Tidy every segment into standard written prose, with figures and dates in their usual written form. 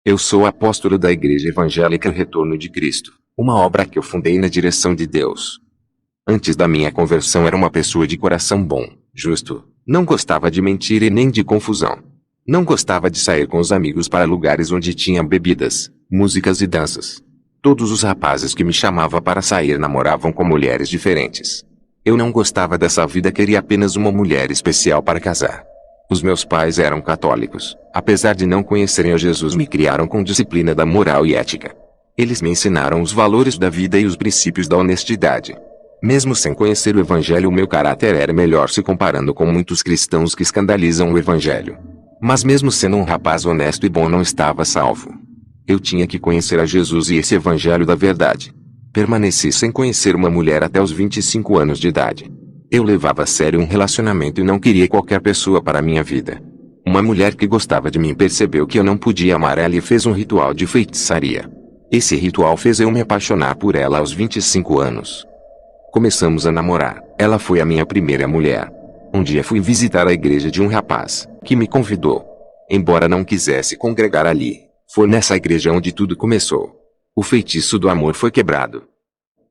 Eu sou apóstolo da Igreja Evangélica Retorno de Cristo, uma obra que eu fundei na direção de Deus. Antes da minha conversão era uma pessoa de coração bom, justo, não gostava de mentira e nem de confusão. Não gostava de sair com os amigos para lugares onde tinha bebidas, músicas e danças. Todos os rapazes que me chamavam para sair namoravam com mulheres diferentes. Eu não gostava dessa vida, queria apenas uma mulher especial para casar. Os meus pais eram católicos, apesar de não conhecerem a Jesus, me criaram com disciplina da moral e ética. Eles me ensinaram os valores da vida e os princípios da honestidade. Mesmo sem conhecer o Evangelho, o meu caráter era melhor se comparando com muitos cristãos que escandalizam o Evangelho. Mas mesmo sendo um rapaz honesto e bom, não estava salvo. Eu tinha que conhecer a Jesus e esse Evangelho da verdade. Permaneci sem conhecer uma mulher até os 25 anos de idade. Eu levava a sério um relacionamento e não queria qualquer pessoa para minha vida. Uma mulher que gostava de mim percebeu que eu não podia amar ela e fez um ritual de feitiçaria. Esse ritual fez eu me apaixonar por ela aos 25 anos. Começamos a namorar. Ela foi a minha primeira mulher. Um dia fui visitar a igreja de um rapaz, que me convidou. Embora não quisesse congregar ali, foi nessa igreja onde tudo começou. O feitiço do amor foi quebrado.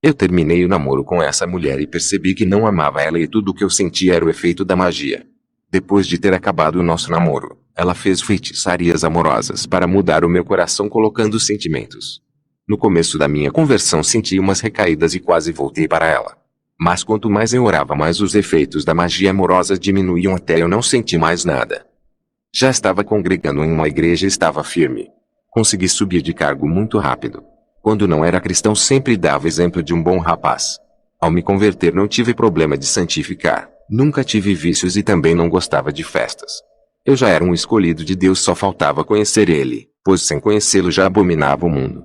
Eu terminei o namoro com essa mulher e percebi que não amava ela e tudo o que eu sentia era o efeito da magia. Depois de ter acabado o nosso namoro, ela fez feitiçarias amorosas para mudar o meu coração colocando sentimentos. No começo da minha conversão senti umas recaídas e quase voltei para ela. Mas quanto mais eu orava, mais os efeitos da magia amorosa diminuíam até eu não sentir mais nada. Já estava congregando em uma igreja e estava firme. Consegui subir de cargo muito rápido. Quando não era cristão sempre dava exemplo de um bom rapaz. Ao me converter não tive problema de santificar. Nunca tive vícios e também não gostava de festas. Eu já era um escolhido de Deus, só faltava conhecer Ele, pois sem conhecê-lo já abominava o mundo.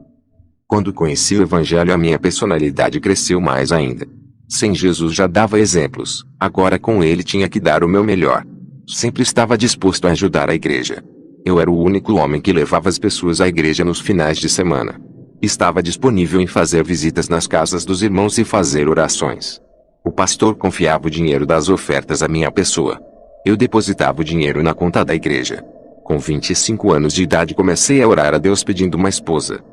Quando conheci o Evangelho, a minha personalidade cresceu mais ainda. Sem Jesus já dava exemplos, agora com Ele tinha que dar o meu melhor. Sempre estava disposto a ajudar a igreja. Eu era o único homem que levava as pessoas à igreja nos finais de semana. Estava disponível em fazer visitas nas casas dos irmãos e fazer orações. O pastor confiava o dinheiro das ofertas à minha pessoa. Eu depositava o dinheiro na conta da igreja. Com 25 anos de idade comecei a orar a Deus pedindo uma esposa.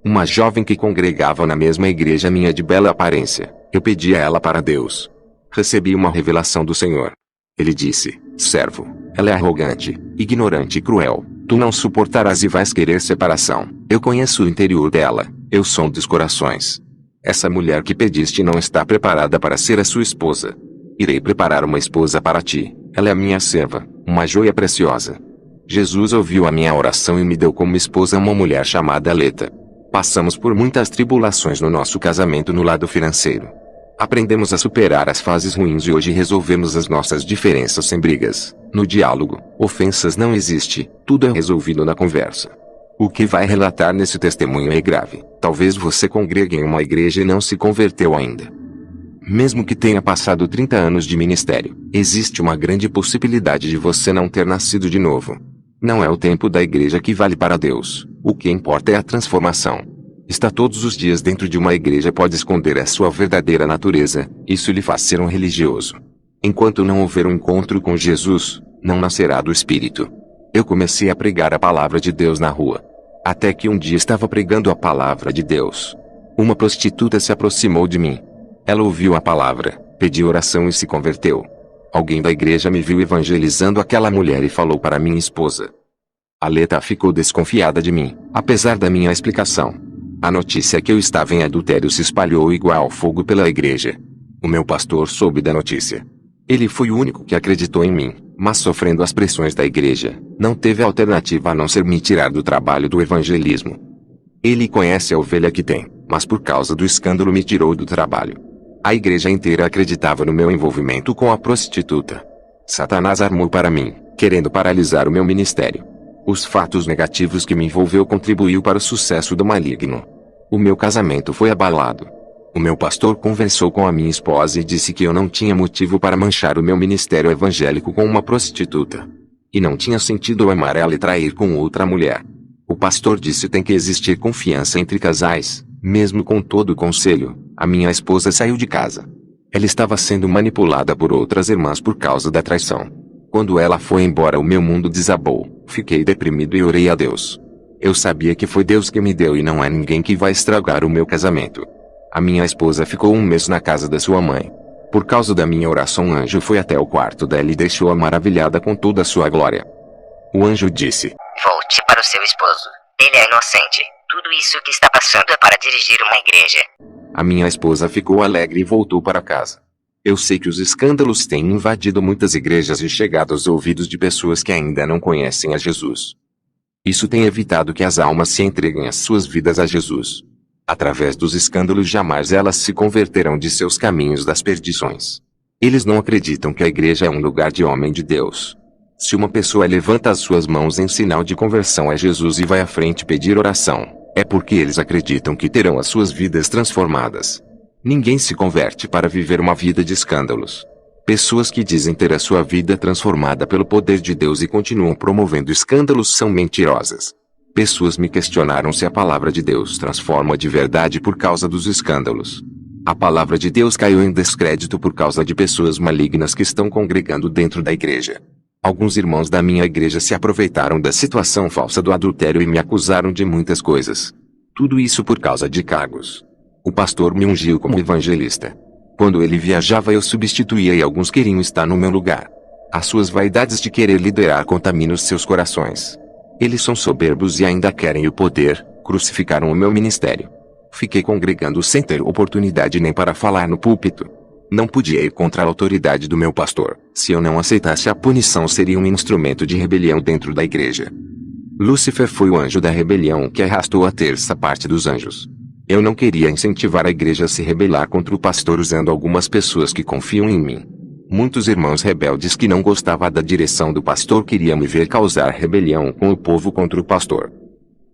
Uma jovem que congregava na mesma igreja minha de bela aparência. Eu pedi a ela para Deus. Recebi uma revelação do Senhor. Ele disse: servo, ela é arrogante, ignorante e cruel. Tu não suportarás e vais querer separação. Eu conheço o interior dela, eu sondo os corações. Essa mulher que pediste não está preparada para ser a sua esposa. Irei preparar uma esposa para ti. Ela é a minha serva, uma joia preciosa. Jesus ouviu a minha oração e me deu como esposa uma mulher chamada Leta. Passamos por muitas tribulações no nosso casamento no lado financeiro. Aprendemos a superar as fases ruins e hoje resolvemos as nossas diferenças sem brigas. No diálogo, ofensas não existe, tudo é resolvido na conversa. O que vai relatar nesse testemunho é grave. Talvez você congregue em uma igreja e não se converteu ainda. Mesmo que tenha passado 30 anos de ministério, existe uma grande possibilidade de você não ter nascido de novo. Não é o tempo da igreja que vale para Deus, o que importa é a transformação. Estar todos os dias dentro de uma igreja pode esconder a sua verdadeira natureza, isso lhe faz ser um religioso. Enquanto não houver um encontro com Jesus, não nascerá do Espírito. Eu comecei a pregar a palavra de Deus na rua. Até que um dia estava pregando a palavra de Deus. Uma prostituta se aproximou de mim. Ela ouviu a palavra, pediu oração e se converteu. Alguém da igreja me viu evangelizando aquela mulher e falou para minha esposa. A Leta ficou desconfiada de mim, apesar da minha explicação. A notícia que eu estava em adultério se espalhou igual fogo pela igreja. O meu pastor soube da notícia. Ele foi o único que acreditou em mim, mas sofrendo as pressões da igreja, não teve alternativa a não ser me tirar do trabalho do evangelismo. Ele conhece a ovelha que tem, mas por causa do escândalo me tirou do trabalho. A igreja inteira acreditava no meu envolvimento com a prostituta. Satanás armou para mim, querendo paralisar o meu ministério. Os fatos negativos que me envolveu contribuiu para o sucesso do maligno. O meu casamento foi abalado. O meu pastor conversou com a minha esposa e disse que eu não tinha motivo para manchar o meu ministério evangélico com uma prostituta. E não tinha sentido eu amar ela e trair com outra mulher. O pastor disse que tem que existir confiança entre casais, mesmo com todo o conselho. A minha esposa saiu de casa. Ela estava sendo manipulada por outras irmãs por causa da traição. Quando ela foi embora, o meu mundo desabou. Fiquei deprimido e orei a Deus. Eu sabia que foi Deus que me deu e não é ninguém que vai estragar o meu casamento. A minha esposa ficou 1 mês na casa da sua mãe. Por causa da minha oração, um anjo foi até o quarto dela e deixou-a maravilhada com toda a sua glória. O anjo disse: Volte para o seu esposo. Ele é inocente. Tudo isso que está passando é para dirigir uma igreja. A minha esposa ficou alegre e voltou para casa. Eu sei que os escândalos têm invadido muitas igrejas e chegado aos ouvidos de pessoas que ainda não conhecem a Jesus. Isso tem evitado que as almas se entreguem as suas vidas a Jesus. Através dos escândalos jamais elas se converterão de seus caminhos das perdições. Eles não acreditam que a igreja é um lugar de homem de Deus. Se uma pessoa levanta as suas mãos em sinal de conversão a Jesus e vai à frente pedir oração, é porque eles acreditam que terão as suas vidas transformadas. Ninguém se converte para viver uma vida de escândalos. Pessoas que dizem ter a sua vida transformada pelo poder de Deus e continuam promovendo escândalos são mentirosas. Pessoas me questionaram se a palavra de Deus transforma de verdade por causa dos escândalos. A palavra de Deus caiu em descrédito por causa de pessoas malignas que estão congregando dentro da igreja. Alguns irmãos da minha igreja se aproveitaram da situação falsa do adultério e me acusaram de muitas coisas. Tudo isso por causa de cargos. O pastor me ungiu como evangelista. Quando ele viajava eu substituía e alguns queriam estar no meu lugar. As suas vaidades de querer liderar contaminam os seus corações. Eles são soberbos e ainda querem o poder, crucificaram o meu ministério. Fiquei congregando sem ter oportunidade nem para falar no púlpito. Não podia ir contra a autoridade do meu pastor. Se eu não aceitasse a punição seria um instrumento de rebelião dentro da igreja. Lúcifer foi o anjo da rebelião que arrastou a terça parte dos anjos. Eu não queria incentivar a igreja a se rebelar contra o pastor usando algumas pessoas que confiam em mim. Muitos irmãos rebeldes que não gostavam da direção do pastor queriam me ver causar rebelião com o povo contra o pastor.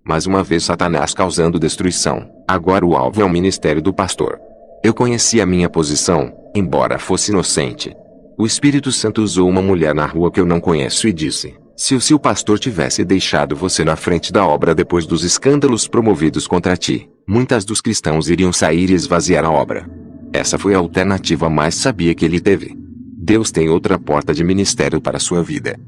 Mais uma vez Satanás causando destruição, agora o alvo é o ministério do pastor. Eu conhecia a minha posição, embora fosse inocente. O Espírito Santo usou uma mulher na rua que eu não conheço e disse: se o seu pastor tivesse deixado você na frente da obra depois dos escândalos promovidos contra ti, muitos dos cristãos iriam sair e esvaziar a obra. Essa foi a alternativa mais sábia que ele teve. Deus tem outra porta de ministério para sua vida.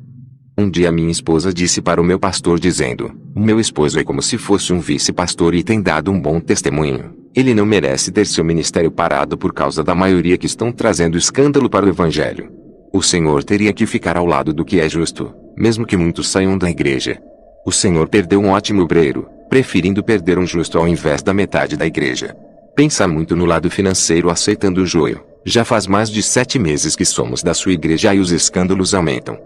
Um dia minha esposa disse para o meu pastor dizendo: o meu esposo é como se fosse um vice-pastor e tem dado um bom testemunho. Ele não merece ter seu ministério parado por causa da maioria que estão trazendo escândalo para o evangelho. O Senhor teria que ficar ao lado do que é justo, mesmo que muitos saiam da igreja. O Senhor perdeu um ótimo obreiro, preferindo perder um justo ao invés da metade da igreja. Pensa muito no lado financeiro aceitando o joio. Já faz mais de 7 meses que somos da sua igreja e os escândalos aumentam.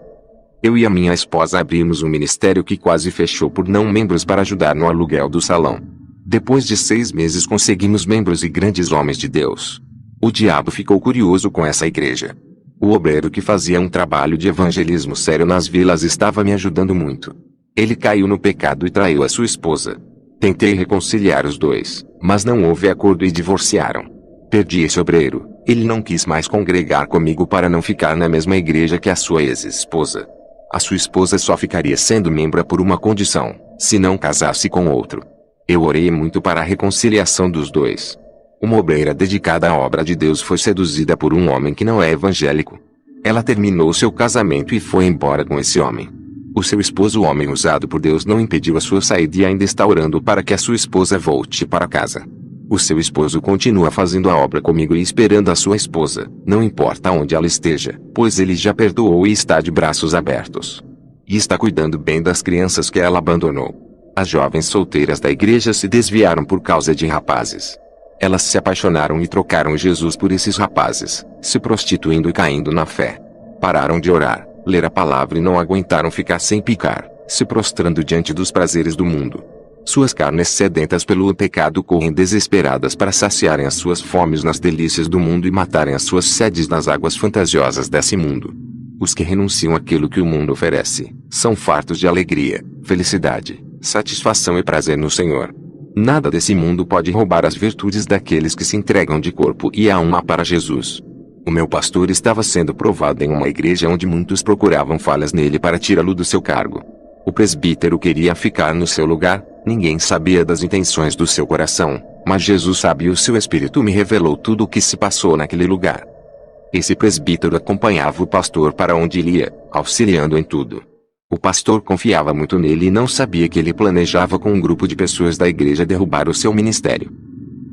Eu e a minha esposa abrimos um ministério que quase fechou por não membros para ajudar no aluguel do salão. Depois de 6 meses conseguimos membros e grandes homens de Deus. O diabo ficou curioso com essa igreja. O obreiro que fazia um trabalho de evangelismo sério nas vilas estava me ajudando muito. Ele caiu no pecado e traiu a sua esposa. Tentei reconciliar os dois, mas não houve acordo e divorciaram. Perdi esse obreiro. Ele não quis mais congregar comigo para não ficar na mesma igreja que a sua ex-esposa. A sua esposa só ficaria sendo membro por uma condição: se não casasse com outro. Eu orei muito para a reconciliação dos dois. Uma obreira dedicada à obra de Deus foi seduzida por um homem que não é evangélico. Ela terminou seu casamento e foi embora com esse homem. O seu esposo, o homem usado por Deus, não impediu a sua saída e ainda está orando para que a sua esposa volte para casa. O seu esposo continua fazendo a obra comigo e esperando a sua esposa, não importa onde ela esteja, pois ele já perdoou e está de braços abertos. E está cuidando bem das crianças que ela abandonou. As jovens solteiras da igreja se desviaram por causa de rapazes. Elas se apaixonaram e trocaram Jesus por esses rapazes, se prostituindo e caindo na fé. Pararam de orar, ler a palavra e não aguentaram ficar sem picar, se prostrando diante dos prazeres do mundo. Suas carnes sedentas pelo pecado correm desesperadas para saciarem as suas fomes nas delícias do mundo e matarem as suas sedes nas águas fantasiosas desse mundo. Os que renunciam àquilo que o mundo oferece, são fartos de alegria, felicidade, satisfação e prazer no Senhor. Nada desse mundo pode roubar as virtudes daqueles que se entregam de corpo e alma para Jesus. O meu pastor estava sendo provado em uma igreja onde muitos procuravam falhas nele para tirá-lo do seu cargo. O presbítero queria ficar no seu lugar, ninguém sabia das intenções do seu coração, mas Jesus sabe e o seu espírito me revelou tudo o que se passou naquele lugar. Esse presbítero acompanhava o pastor para onde ele ia, auxiliando em tudo. O pastor confiava muito nele e não sabia que ele planejava com um grupo de pessoas da igreja derrubar o seu ministério.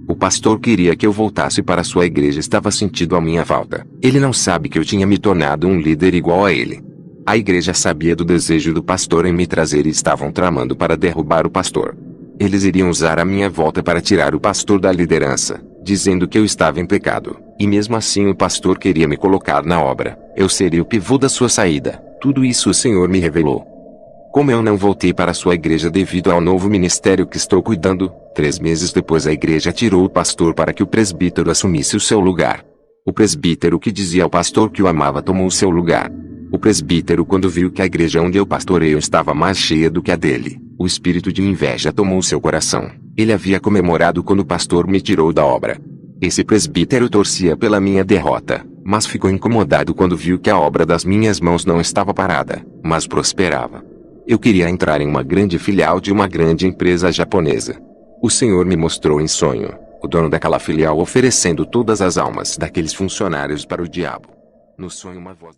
O pastor queria que eu voltasse para sua igreja e estava sentindo a minha falta. Ele não sabe que eu tinha me tornado um líder igual a ele. A igreja sabia do desejo do pastor em me trazer e estavam tramando para derrubar o pastor. Eles iriam usar a minha volta para tirar o pastor da liderança, dizendo que eu estava em pecado. E mesmo assim o pastor queria me colocar na obra. Eu seria o pivô da sua saída. Tudo isso o Senhor me revelou. Como eu não voltei para sua igreja devido ao novo ministério que estou cuidando, 3 meses depois a igreja tirou o pastor para que o presbítero assumisse o seu lugar. O presbítero que dizia ao pastor que o amava tomou o seu lugar. O presbítero, quando viu que a igreja onde eu pastoreio estava mais cheia do que a dele, o espírito de inveja tomou seu coração. Ele havia comemorado quando o pastor me tirou da obra. Esse presbítero torcia pela minha derrota, mas ficou incomodado quando viu que a obra das minhas mãos não estava parada, mas prosperava. Eu queria entrar em uma grande filial de uma grande empresa japonesa. O Senhor me mostrou em sonho, o dono daquela filial oferecendo todas as almas daqueles funcionários para o diabo. No sonho uma voz